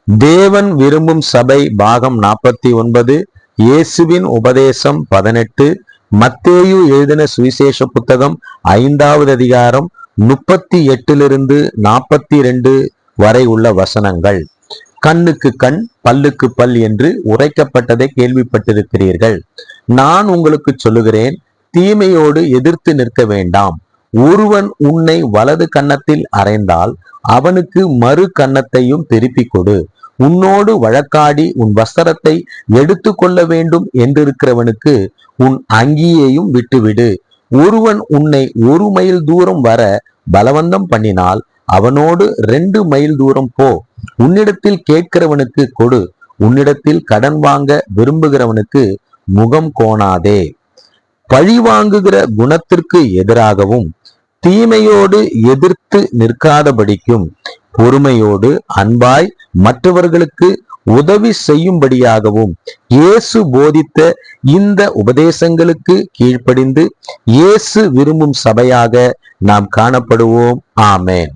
தேவன் விரும்பும் சபை பாகம் 49. இயேசுவின் உபதேசம் 18. மத்தேயு எழுதின சுவிசேஷ புத்தகம் 5வது அதிகாரம் 38 42 வரை உள்ள வசனங்கள். கண்ணுக்கு கண் பல்லுக்கு பல் என்று உரைக்கப்பட்டதை கேள்விப்பட்டிருக்கிறீர்கள். நான் உங்களுக்கு சொல்லுகிறேன், தீமையோடு எதிர்த்து நிற்க வேண்டாம். ஒருவன் உன்னை வலது கன்னத்தில் அறைந்தால் அவனுக்கு மறு கன்னத்தையும் திருப்பிக் கொடு. உன்னோடு வழக்காடி உன் வஸ்திரத்தை எடுத்து கொள்ள வேண்டும் என்றிருக்கிறவனுக்கு உன் அங்கியையும் விட்டுவிடு. ஒருவன் உன்னை 1 மைல் தூரம் வர பலவந்தம் பண்ணினால் அவனோடு 2 மைல் தூரம் போ. உன்னிடத்தில் கேட்கிறவனுக்கு கொடு. உன்னிடத்தில் கடன் வாங்க விரும்புகிறவனுக்கு முகம் கோணாதே. பழிவாங்குகிற குணத்திற்கு எதிராகவும் தீமையோடு எதிர்த்து நிற்காதபடிக்கும் பொறுமையோடு அன்பாய் மற்றவர்களுக்கு உதவி செய்யும்படியாகவும் இயேசு போதித்த இந்த உபதேசங்களுக்கு கீழ்ப்படிந்து இயேசு விரும்பும் சபையாக நாம் காணப்படுவோம். ஆமென்.